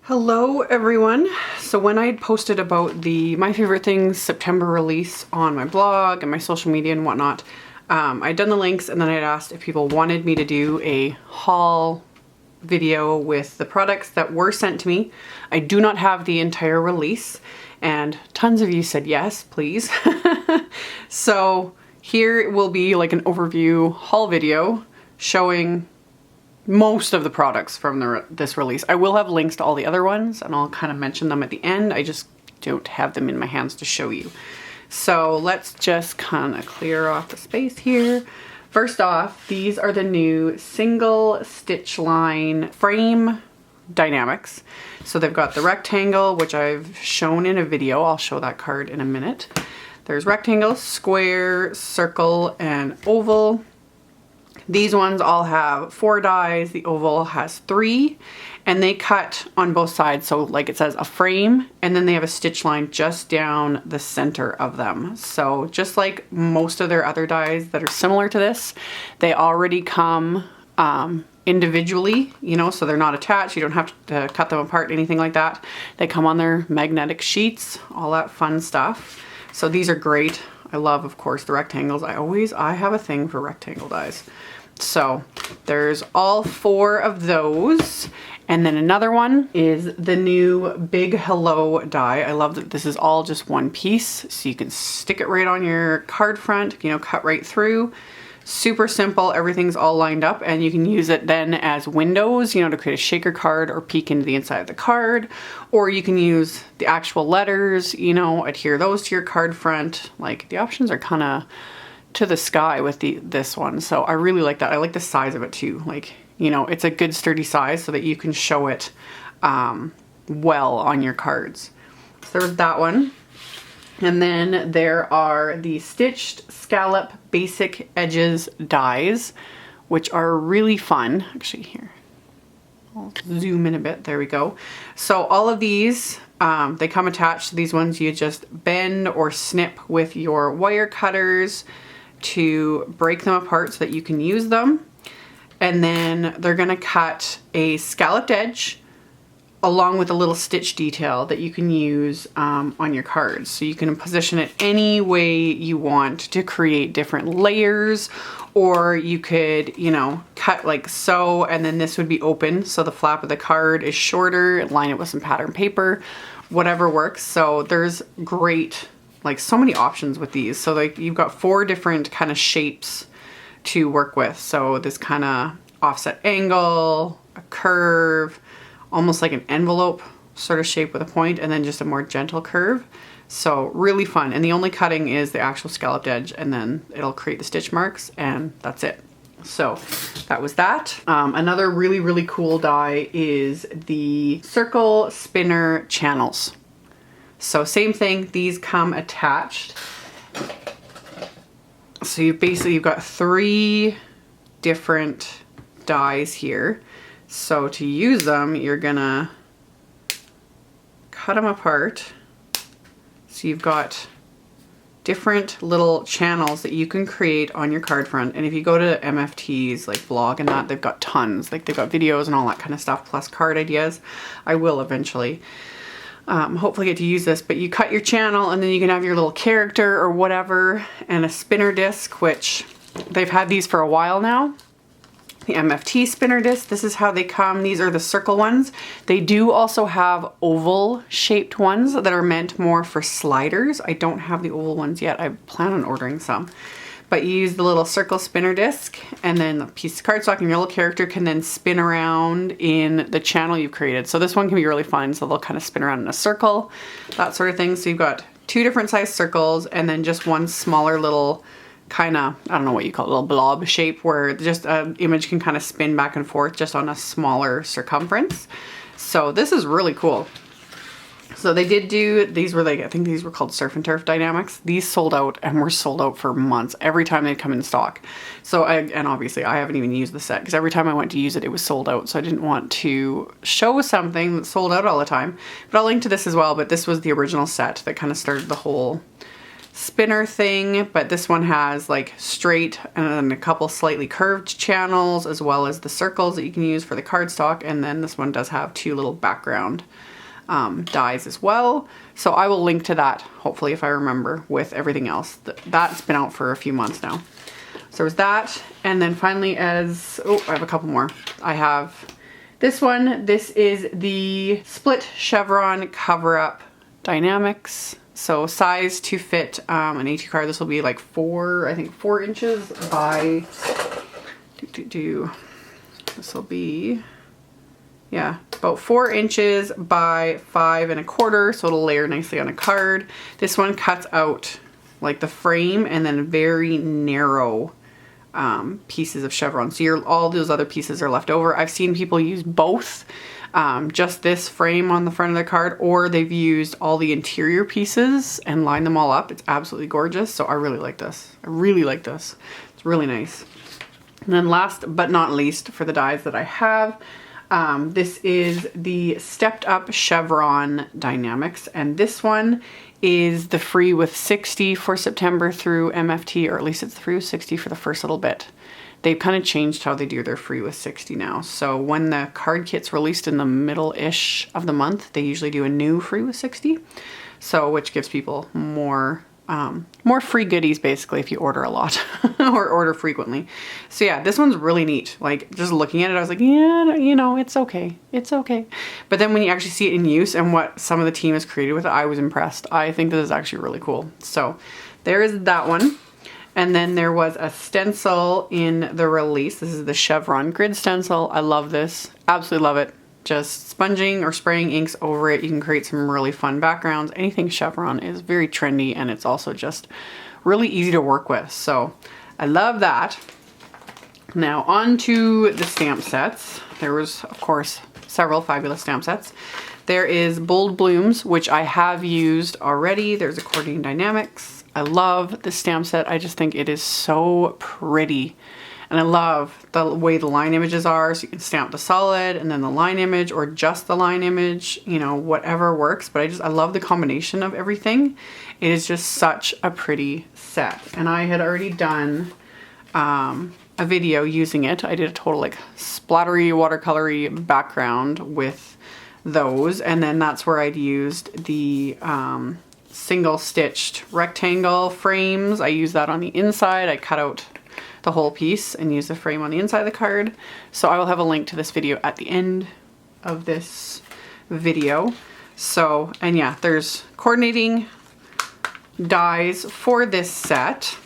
Hello everyone. So when I had posted about the My Favorite Things September release on my blog and my social media and whatnot, I'd done the links and then I'd asked if people wanted me to do a haul video with the products that were sent to me. I do not have the entire release and tons of you said yes, please. So here will be like an overview haul video showing most of the products from this release. I will have links to all the other ones and I'll kind of mention them at the end. I just don't have them in my hands to show you. So let's just kind of clear off the space here. First off, these are the new single stitch line frame Die-namics. So they've got the rectangle, which I've shown in a video. I'll show that card in a minute. There's rectangle, square, circle, and oval. These ones all have 4 dies, the oval has 3, and they cut on both sides. So like it says a frame, and then they have a stitch line just down the center of them. So just like most of their other dies that are similar to this, they already come individually, you know, so they're not attached. You don't have to cut them apart, anything like that. They come on their magnetic sheets, all that fun stuff. So these are great. I love, of course, the rectangles. I have a thing for rectangle dies. So there's all 4 of those. And then another one is the new Big Hello die. I love that this is all just one piece. So you can stick it right on your card front, you know, cut right through. Super simple. Everything's all lined up and you can use it then as windows, you know, to create a shaker card or peek into the inside of the card. Or you can use the actual letters, you know, adhere those to your card front. Like the options are kind of to the sky with this one. So I really like that. I like the size of it too. Like, you know, it's a good sturdy size so that you can show it well on your cards. So there's that one. And then there are the stitched scallop basic edges dies, which are really fun. Actually here, I'll zoom in a bit. There we go. So all of these, they come attached. These ones you just bend or snip with your wire cutters to break them apart so that you can use them. And then they're gonna cut a scalloped edge along with a little stitch detail that you can use on your cards. So you can position it any way you want to create different layers, or you could, you know, cut like so, and then this would be open. So the flap of the card is shorter, line it with some pattern paper, whatever works. So there's great, like so many options with these. So like you've got 4 different kind of shapes to work with. So this kind of offset angle, a curve, almost like an envelope sort of shape with a point, and then just a more gentle curve. So really fun. And the only cutting is the actual scalloped edge, and then it'll create the stitch marks, and that's it. So that was that. Another really, really cool die is the circle spinner channels. So same thing, these come attached. So you've got 3 different dies here. So to use them, you're gonna cut them apart. So you've got different little channels that you can create on your card front. And if you go to MFT's like blog and that, they've got tons. Like they've got videos and all that kind of stuff, plus card ideas. I will eventually hopefully get to use this, but you cut your channel and then you can have your little character or whatever, and a spinner disc, which they've had these for a while now. The MFT spinner disc, this is how they come. These are the circle ones. They do also have oval shaped ones that are meant more for sliders. I don't have the oval ones yet. I plan on ordering some. But you use the little circle spinner disc and then a piece of cardstock, and your little character can then spin around in the channel you've created. So this one can be really fun. So they'll kind of spin around in a circle, that sort of thing. So you've got 2 different size circles and then just one smaller little kind of, I don't know what you call it, little blob shape where just an image can kind of spin back and forth just on a smaller circumference. So this is really cool. So they did do, these were like, I think these were called Surf and Turf Die-namics. These sold out and were sold out for months every time they'd come in stock. So, and obviously I haven't even used the set because every time I went to use it, it was sold out. So I didn't want to show something that sold out all the time. But I'll link to this as well. But this was the original set that kind of started the whole spinner thing, but this one has like straight and then a couple slightly curved channels, as well as the circles that you can use for the cardstock. And then this one does have 2 little background dies as well. So I will link to that, hopefully, if I remember, with everything else. That's been out for a few months now. So there's that. And then finally, I have a couple more. I have this one. This is the split chevron cover-up Die-namics. So size to fit an AT card. This will be like 4 inches by, this will be, yeah, about 4 inches by 5 1/4, so it'll layer nicely on a card. This one cuts out like the frame and then very narrow pieces of chevron. So all those other pieces are left over. I've seen people use both, just this frame on the front of the card, or they've used all the interior pieces and lined them all up. It's absolutely gorgeous. So I really like this. I really like this. It's really nice. And then last but not least, for the dies that I have, this is the Stepped Up Chevron Die-namics, and this one is the free with 60 for September through MFT, or at least it's through 60 for the first little bit. They've kind of changed how they do their free with 60 now. So when the card kit's released in the middle-ish of the month, they usually do a new free with 60. So which gives people more free goodies basically if you order a lot or order frequently. So yeah, this one's really neat. Like just looking at it, I was like, yeah, you know, it's okay. It's okay. But then when you actually see it in use and what some of the team has created with it, I was impressed. I think this is actually really cool. So there is that one. And then there was a stencil in the release. This is the Chevron grid stencil. I love this. Absolutely love it. Just sponging or spraying inks over it. You can create some really fun backgrounds. Anything Chevron is very trendy, and it's also just really easy to work with. So I love that. Now on to the stamp sets. There was, of course, several fabulous stamp sets. There is Bold Blooms, which I have used already. There's Accordion Die-namics. I love this stamp set. I just think it is so pretty. And I love the way the line images are. So you can stamp the solid and then the line image, or just the line image, you know, whatever works. But I love the combination of everything. It is just such a pretty set. And I had already done a video using it. I did a total like splattery, watercolory background with those. And then that's where I'd used the single stitched rectangle frames. I use that on the inside. I cut out the whole piece and use the frame on the inside of the card. So I will have a link to this video at the end of this video. So, and yeah, there's coordinating dies for this set.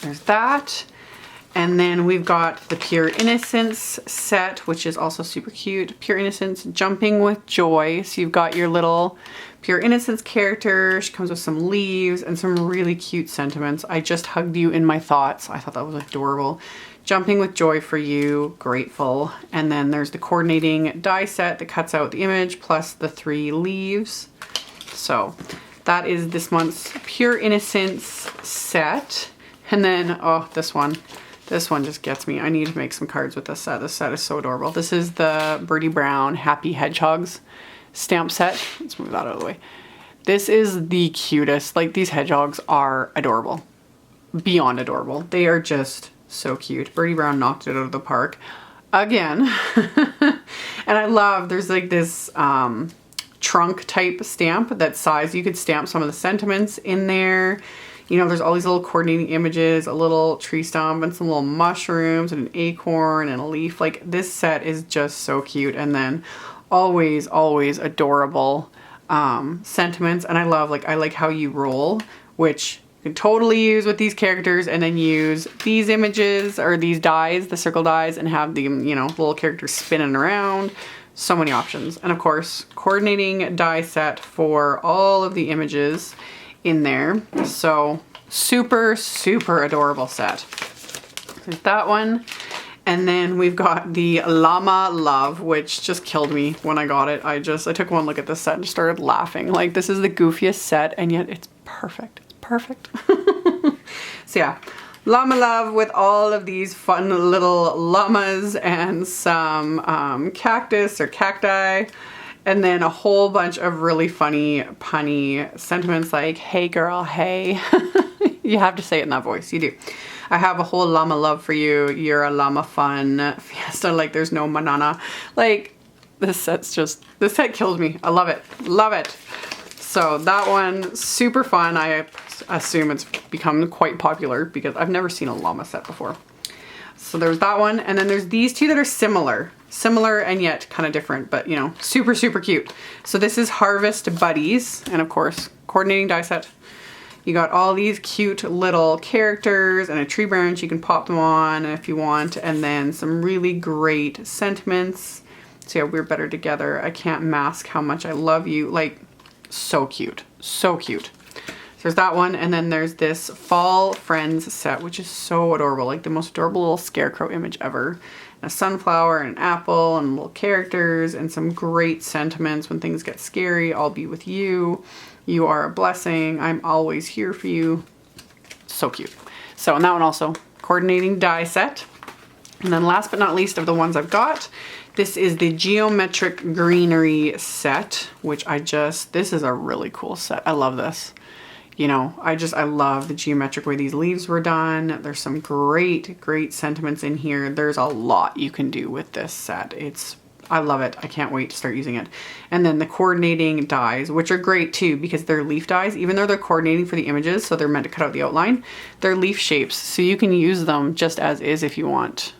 There's that. And then we've got the Pure Innocence set, which is also super cute. Pure Innocence, Jumping with Joy. So you've got your little Pure Innocence character. She comes with some leaves and some really cute sentiments. I just hugged you in my thoughts. I thought that was adorable. Jumping with Joy for you, grateful. And then there's the coordinating die set that cuts out the image plus the 3 leaves. So that is this month's Pure Innocence set. And then, oh, this one. This one just gets me. I need to make some cards with this set. This set is so adorable. This is the Birdie Brown Happy Hedgehogs stamp set. Let's move that out of the way. This is the cutest. Like, these hedgehogs are adorable. Beyond adorable. They are just so cute. Birdie Brown knocked it out of the park again. And I love, there's like this trunk type stamp that size. You could stamp some of the sentiments in there. You know, there's all these little coordinating images, a little tree stump and some little mushrooms and an acorn and a leaf. Like, this set is just so cute. And then always, always adorable sentiments. And I like how you roll, which you can totally use with these characters, and then use these images or these dies, the circle dies, and have the, you know, little characters spinning around. So many options. And of course, coordinating die set for all of the images in there. So super, super adorable set. There's that one. And then we've got the Llama Love, which just killed me when I got it. I took one look at this set and started laughing. Like, this is the goofiest set, and yet it's perfect. It's perfect. So yeah, Llama Love with all of these fun little llamas and some cactus or cacti. And then a whole bunch of really funny, punny sentiments like, hey girl, hey. You have to say it in that voice, you do. I have a whole llama love for you. You're a llama fun. Fiesta like there's no manana. Like, this set kills me. I love it. Love it. So that one, super fun. I assume it's become quite popular because I've never seen a llama set before. So there's that one. And then there's these two that are similar and yet kind of different, but you know, super, super cute. So this is Harvest Buddies. And of course, coordinating die set. You got all these cute little characters and a tree branch. You can pop them on if you want. And then some really great sentiments. So yeah, we're better together. I can't mask how much I love you. Like, so cute. So cute. So there's that one. And then there's this Fall Friends set, which is so adorable. Like the most adorable little scarecrow image ever. A sunflower and an apple and little characters and some great sentiments. When things get scary, I'll be with you. You are a blessing. I'm always here for you. So cute. So, and that one also, coordinating die set. And then last but not least of the ones I've got, this is the Geometric Greenery set, which this is a really cool set. I love this. You know, I love the geometric way these leaves were done. There's some great, great sentiments in here. There's a lot you can do with this set. I love it. I can't wait to start using it. And then the coordinating dies, which are great too, because they're leaf dies, even though they're coordinating for the images, so they're meant to cut out the outline, they're leaf shapes. So you can use them just as is if you want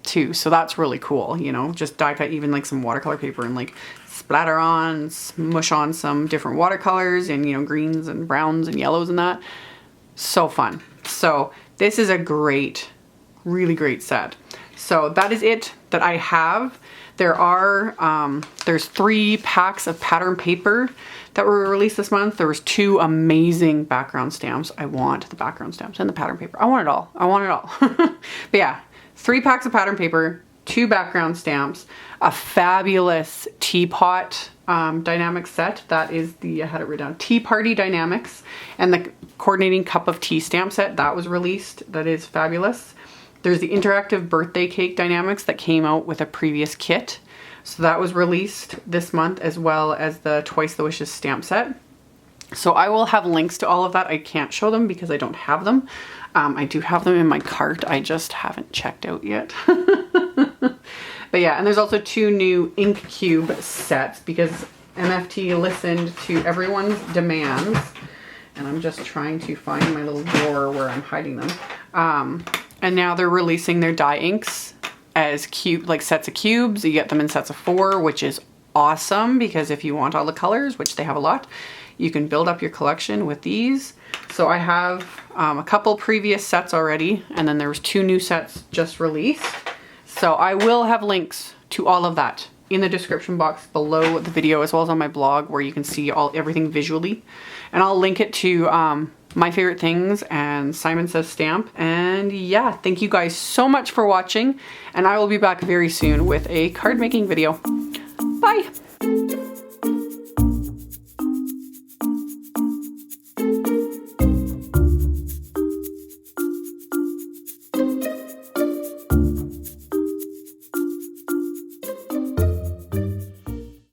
too. So that's really cool, you know, just die cut even like some watercolor paper and like splatter on, smush on some different watercolors and, you know, greens and browns and yellows and that. So fun. So this is a great, really great set. So that is it that I have. There's 3 packs of pattern paper that were released this month. There was 2 amazing background stamps. I want the background stamps and the pattern paper. I want it all. I want it all. But yeah, 3 packs of pattern paper, 2 background stamps, a fabulous teapot Die-namics set. That is I had it written down, Tea Party Die-namics, and the coordinating cup of tea stamp set that was released. That is fabulous. There's the interactive birthday cake Die-namics that came out with a previous kit. So that was released this month, as well as the Twice the Wishes stamp set. So I will have links to all of that. I can't show them because I don't have them. I do have them in my cart. I just haven't checked out yet. But yeah, and there's also 2 new ink cube sets because MFT listened to everyone's demands. And I'm just trying to find my little drawer where I'm hiding them. And now they're releasing their die inks as sets of cubes. You get them in sets of 4, which is awesome because if you want all the colors, which they have a lot, you can build up your collection with these. So I have a couple previous sets already, and then there was 2 new sets just released. So I will have links to all of that in the description box below the video, as well as on my blog where you can see everything visually. And I'll link it to My Favorite Things and Simon Says Stamp. And yeah, thank you guys so much for watching, and I will be back very soon with a card making video. Bye!